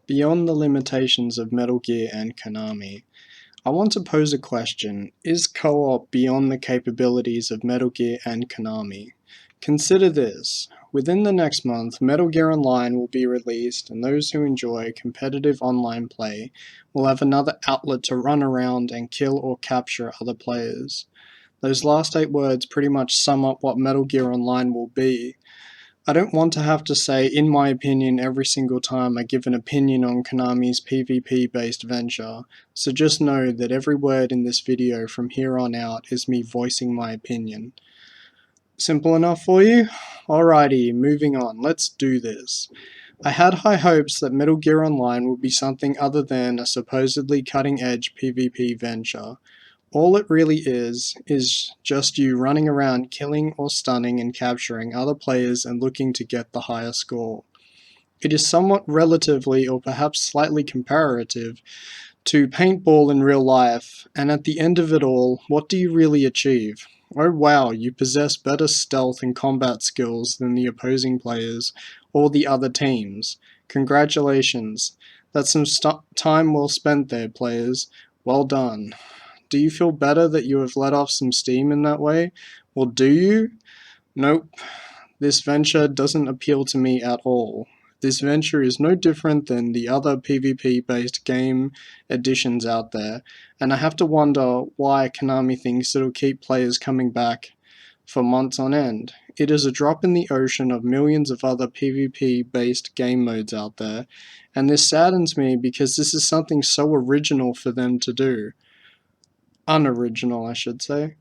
Beyond the limitations of Metal Gear and Konami, I want to pose a question: is co-op beyond the capabilities of Metal Gear and Konami? Consider this: within the next month, Metal Gear Online will be released, and those who enjoy competitive online play will have another outlet to run around and kill or capture other players. Those last 8 words pretty much sum up what Metal Gear Online will be. I don't want to have to say in my opinion every single time I give an opinion on Konami's PvP based venture, so just know that every word in this video from here on out is me voicing my opinion. Simple enough for you? Alrighty, moving on, let's do this. I had high hopes that Metal Gear Online would be something other than a supposedly cutting edge PvP venture. All it really is just you running around killing or stunning and capturing other players and looking to get the higher score. It is somewhat relatively or perhaps slightly comparative to paintball in real life, and at the end of it all, what do you really achieve? Oh wow, you possess better stealth and combat skills than the opposing players or the other teams. Congratulations. That's some time well spent there, players. Well done. Do you feel better that you have let off some steam in that way? Well, do you? Nope. This venture doesn't appeal to me at all. This venture is no different than the other PvP-based game editions out there, and I have to wonder why Konami thinks it'll keep players coming back for months on end. It is a drop in the ocean of millions of other PvP-based game modes out there, and this saddens me because this is something so original for them to do. Unoriginal, I should say.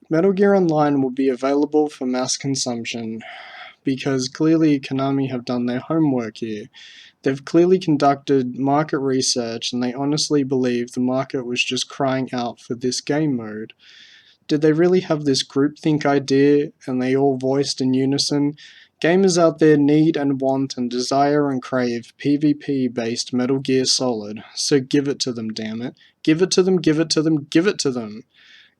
Metal Gear Online will be available for mass consumption because clearly Konami have done their homework here. They've clearly conducted market research and they honestly believe the market was just crying out for this game mode. Did they really have this groupthink idea and they all voiced in unison? Gamers out there need and want and desire and crave PvP based Metal Gear Solid, so give it to them, damn it. Give it to them, give it to them, give it to them.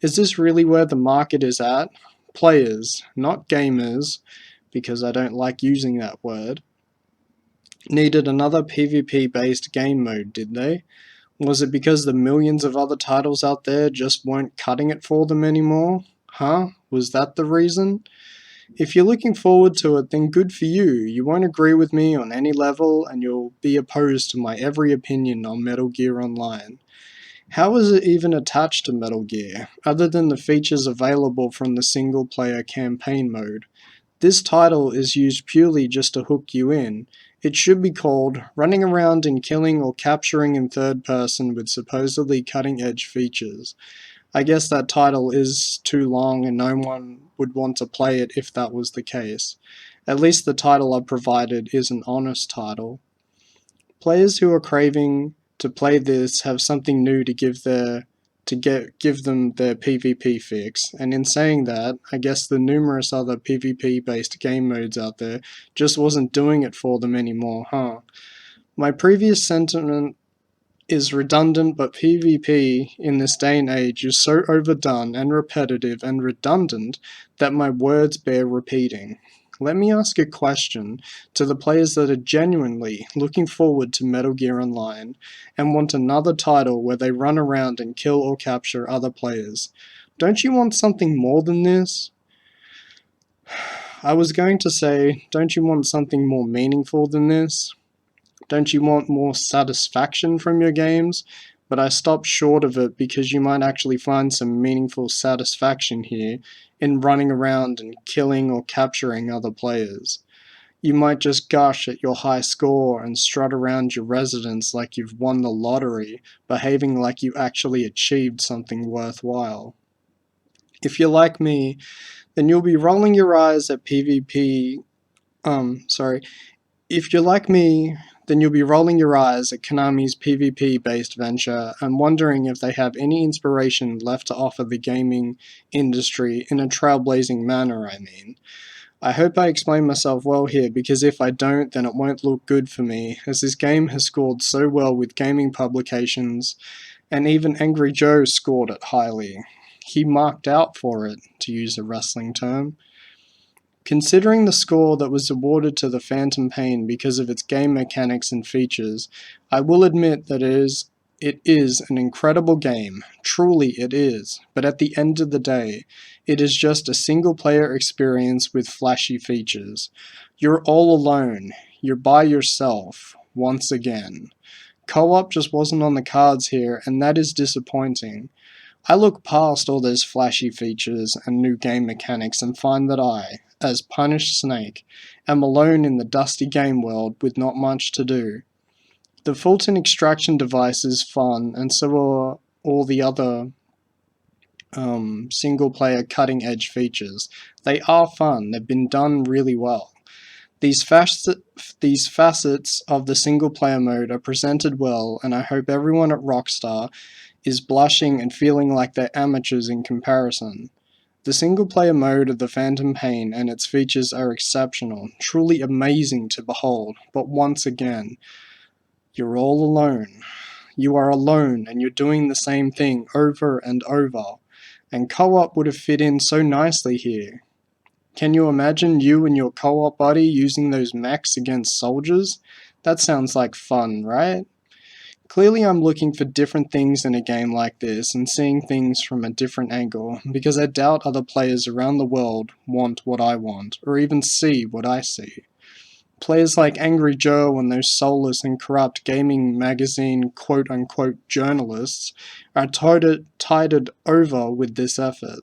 Is this really where the market is at? Players, not gamers, because I don't like using that word, needed another PvP based game mode, did they? Was it because the millions of other titles out there just weren't cutting it for them anymore? Huh? Was that the reason? If you're looking forward to it, then good for you. You won't agree with me on any level, and you'll be opposed to my every opinion on Metal Gear Online. How is it even attached to Metal Gear, other than the features available from the single-player campaign mode? This title is used purely just to hook you in. It should be called Running Around and Killing or Capturing in Third Person with Supposedly Cutting-Edge Features. I guess that title is too long and no one would want to play it if that was the case. At least the title I provided is an honest title. Players who are craving to play this have something new to give them their PvP fix, and in saying that, I guess the numerous other PvP based game modes out there just wasn't doing it for them anymore, huh? My previous sentiment is redundant, but PvP in this day and age is so overdone and repetitive and redundant that my words bear repeating. Let me ask a question to the players that are genuinely looking forward to Metal Gear Online and want another title where they run around and kill or capture other players. Don't you want something more than this? I was going to say, don't you want something more meaningful than this? Don't you want more satisfaction from your games? But I stopped short of it because you might actually find some meaningful satisfaction here in running around and killing or capturing other players. You might just gush at your high score and strut around your residence like you've won the lottery, behaving like you actually achieved something worthwhile. If you're like me, then you'll be rolling your eyes at PvP. If you're like me, then you'll be rolling your eyes at Konami's PvP-based venture and wondering if they have any inspiration left to offer the gaming industry in a trailblazing manner, I mean. I hope I explain myself well here, because if I don't, then it won't look good for me, as this game has scored so well with gaming publications, and even Angry Joe scored it highly. He marked out for it, to use a wrestling term. Considering the score that was awarded to the Phantom Pain because of its game mechanics and features, I will admit that it is an incredible game, truly it is, but at the end of the day, it is just a single-player experience with flashy features. You're all alone, you're by yourself, once again. Co-op just wasn't on the cards here, and that is disappointing. I look past all those flashy features and new game mechanics and find that I, as Punished Snake, am alone in the dusty game world with not much to do. The Fulton extraction device is fun, and so are all the other single-player cutting-edge features. They are fun, they've been done really well. These facets of the single-player mode are presented well, and I hope everyone at Rockstar is blushing and feeling like they're amateurs in comparison. The single-player mode of the Phantom Pain and its features are exceptional, truly amazing to behold, but once again, you're all alone. You are alone and you're doing the same thing over and over, and co-op would have fit in so nicely here. Can you imagine you and your co-op buddy using those mechs against soldiers? That sounds like fun, right? Clearly I'm looking for different things in a game like this and seeing things from a different angle, because I doubt other players around the world want what I want, or even see what I see. Players like Angry Joe and those soulless and corrupt gaming magazine quote-unquote journalists are tided over with this effort.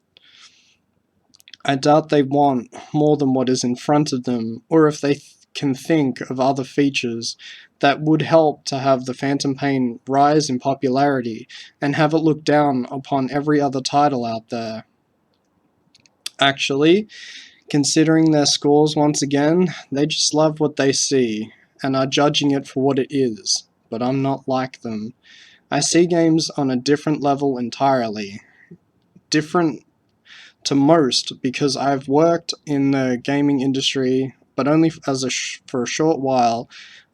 I doubt they want more than what is in front of them, or if they can think of other features that would help to have the Phantom Pain rise in popularity and have it look down upon every other title out there. Actually, considering their scores once again, they just love what they see and are judging it for what it is, but I'm not like them. I see games on a different level entirely. Different to most because I've worked in the gaming industry, but only for a short while.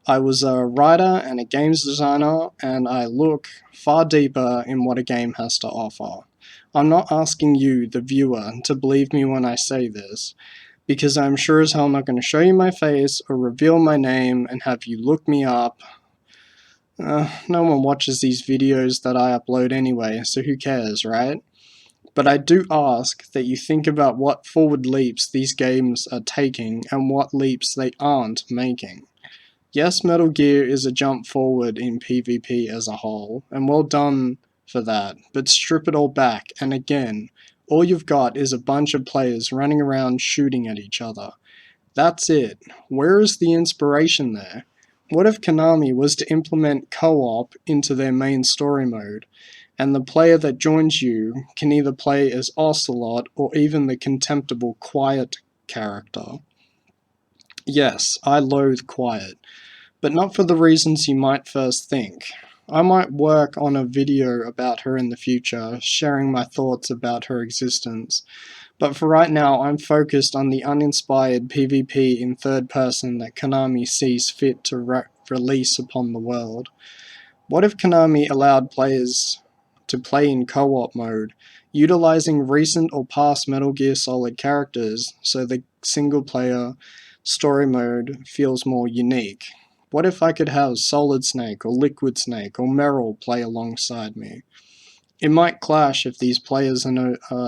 I was a writer and a games designer, and I look far deeper in what a game has to offer. I'm not asking you, the viewer, to believe me when I say this, because I'm sure as hell not going to show you my face or reveal my name and have you look me up. No one watches these videos that I upload anyway, so who cares, right? But I do ask that you think about what forward leaps these games are taking and what leaps they aren't making. Yes, Metal Gear is a jump forward in PvP as a whole, and well done for that, but strip it all back, and again, all you've got is a bunch of players running around shooting at each other. That's it. Where is the inspiration there? What if Konami was to implement co-op into their main story mode, and the player that joins you can either play as Ocelot or even the contemptible Quiet character? Yes, I loathe Quiet, but not for the reasons you might first think. I might work on a video about her in the future, sharing my thoughts about her existence, but for right now I'm focused on the uninspired PvP in third person that Konami sees fit to release upon the world. What if Konami allowed players to play in co-op mode, utilizing recent or past Metal Gear Solid characters so the single-player story mode feels more unique? What if I could have Solid Snake or Liquid Snake or Meryl play alongside me? It might clash if these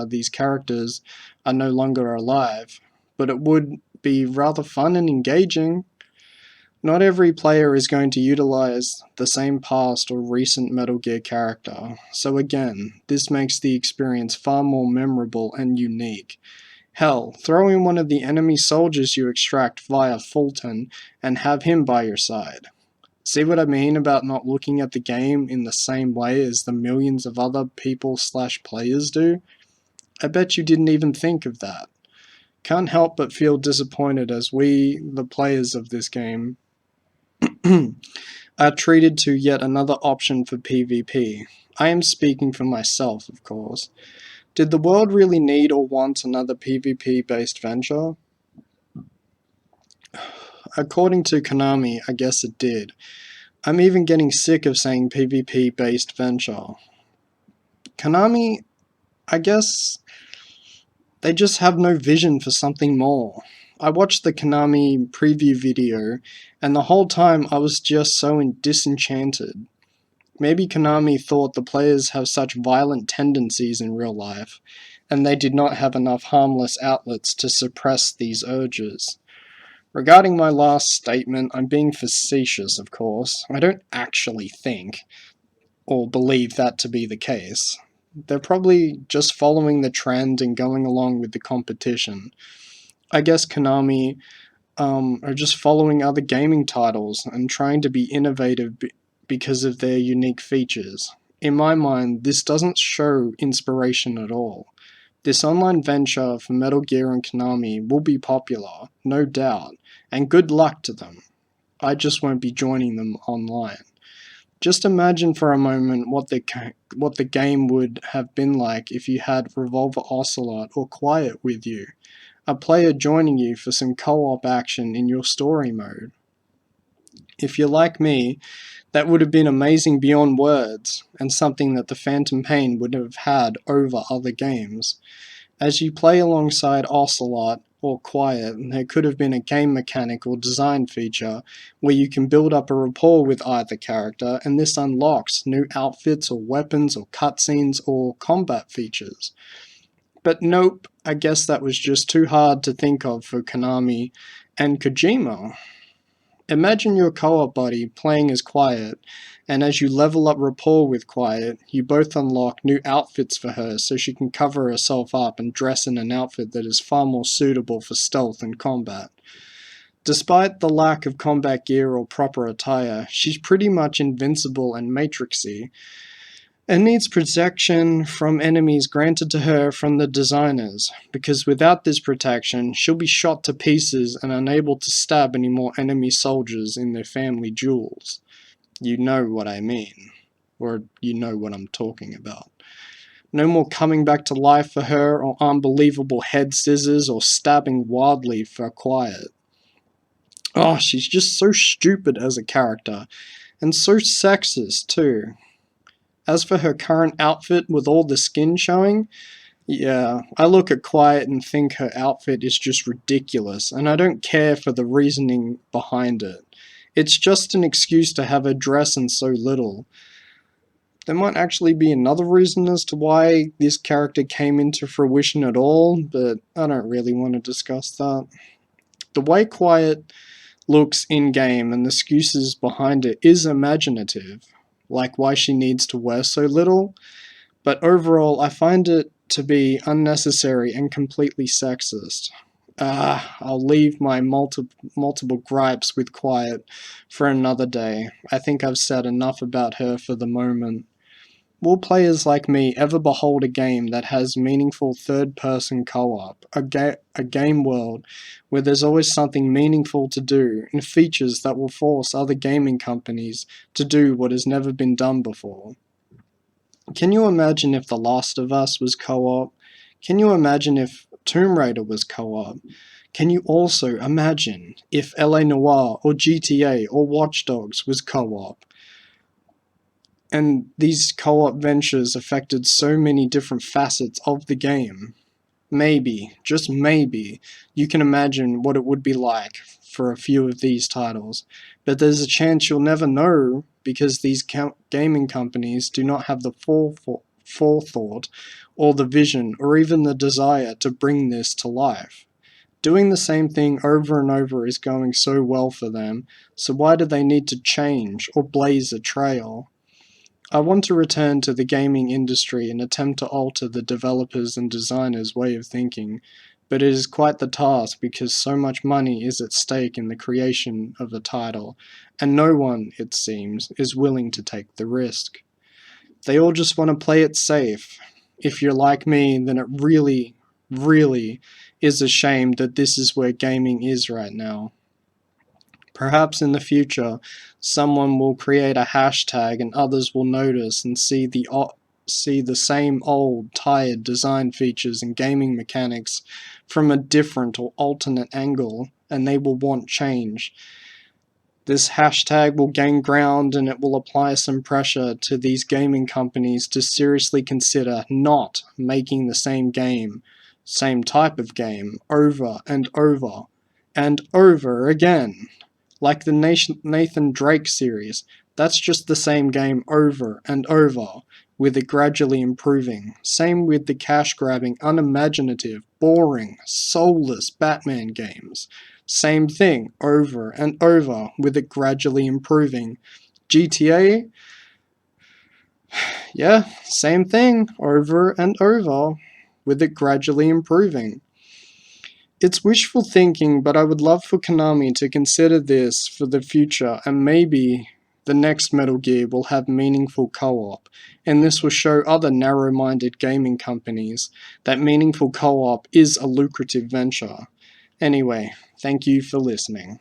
these characters are no longer alive, but it would be rather fun and engaging. Not every player is going to utilize the same past or recent Metal Gear character, so again, this makes the experience far more memorable and unique. Hell, throw in one of the enemy soldiers you extract via Fulton and have him by your side. See what I mean about not looking at the game in the same way as the millions of other people/players do? I bet you didn't even think of that. Can't help but feel disappointed as we, the players of this game, are treated to yet another option for PvP. I am speaking for myself, of course. Did the world really need or want another PvP-based venture? According to Konami, I guess it did. I'm even getting sick of saying PvP-based venture. Konami, I guess they just have no vision for something more. I watched the Konami preview video, and the whole time I was just so disenchanted. Maybe Konami thought the players have such violent tendencies in real life, and they did not have enough harmless outlets to suppress these urges. Regarding my last statement, I'm being facetious, of course. I don't actually think or believe that to be the case. They're probably just following the trend and going along with the competition. I guess Konami are just following other gaming titles and trying to be innovative because of their unique features. In my mind, this doesn't show inspiration at all. This online venture for Metal Gear and Konami will be popular, no doubt, and good luck to them. I just won't be joining them online. Just imagine for a moment what the game would have been like if you had Revolver Ocelot or Quiet with you, a player joining you for some co-op action in your story mode. If you're like me, that would have been amazing beyond words, and something that the Phantom Pain would have had over other games. As you play alongside Ocelot or Quiet, there could have been a game mechanic or design feature where you can build up a rapport with either character, and this unlocks new outfits or weapons or cutscenes or combat features. But nope, I guess that was just too hard to think of for Konami and Kojima. Imagine your co-op buddy playing as Quiet, and as you level up rapport with Quiet, you both unlock new outfits for her so she can cover herself up and dress in an outfit that is far more suitable for stealth and combat. Despite the lack of combat gear or proper attire, she's pretty much invincible and matrixy, and needs protection from enemies granted to her from the designers, because without this protection, she'll be shot to pieces and unable to stab any more enemy soldiers in their family jewels. You know what I mean, or you know what I'm talking about. No more coming back to life for her, or unbelievable head scissors, or stabbing wildly for Quiet. Oh, she's just so stupid as a character, and so sexist too. As for her current outfit with all the skin showing, yeah, I look at Quiet and think her outfit is just ridiculous, and I don't care for the reasoning behind it. It's just an excuse to have her dress in so little. There might actually be another reason as to why this character came into fruition at all, but I don't really want to discuss that. The way Quiet looks in-game and the excuses behind it is imaginative, like why she needs to wear so little, but overall I find it to be unnecessary and completely sexist. I'll leave my multiple gripes with Quiet for another day. I think I've said enough about her for the moment. Will players like me ever behold a game that has meaningful third-person co-op, a game world where there's always something meaningful to do, and features that will force other gaming companies to do what has never been done before? Can you imagine if The Last of Us was co-op? Can you imagine if Tomb Raider was co-op? Can you also imagine if LA Noire or GTA or Watch Dogs was co-op? And these co-op ventures affected so many different facets of the game. Maybe, just maybe, you can imagine what it would be like for a few of these titles, but there's a chance you'll never know because these gaming companies do not have the forethought or the vision or even the desire to bring this to life. Doing the same thing over and over is going so well for them, so why do they need to change or blaze a trail? I want to return to the gaming industry and attempt to alter the developers' and designers' way of thinking, but it is quite the task because so much money is at stake in the creation of a title, and no one, it seems, is willing to take the risk. They all just want to play it safe. If you're like me, then it really, really is a shame that this is where gaming is right now. Perhaps in the future, someone will create a hashtag and others will notice and see the same old, tired design features and gaming mechanics from a different or alternate angle, and they will want change. This hashtag will gain ground and it will apply some pressure to these gaming companies to seriously consider not making the same game, same type of game, over and over. and over again. Like the Nathan Drake series, that's just the same game over and over, with it gradually improving. Same with the cash-grabbing, unimaginative, boring, soulless Batman games. Same thing, over and over, with it gradually improving. GTA? Yeah, same thing, over and over, with it gradually improving. It's wishful thinking, but I would love for Konami to consider this for the future, and maybe the next Metal Gear will have meaningful co-op, and this will show other narrow-minded gaming companies that meaningful co-op is a lucrative venture. Anyway, thank you for listening.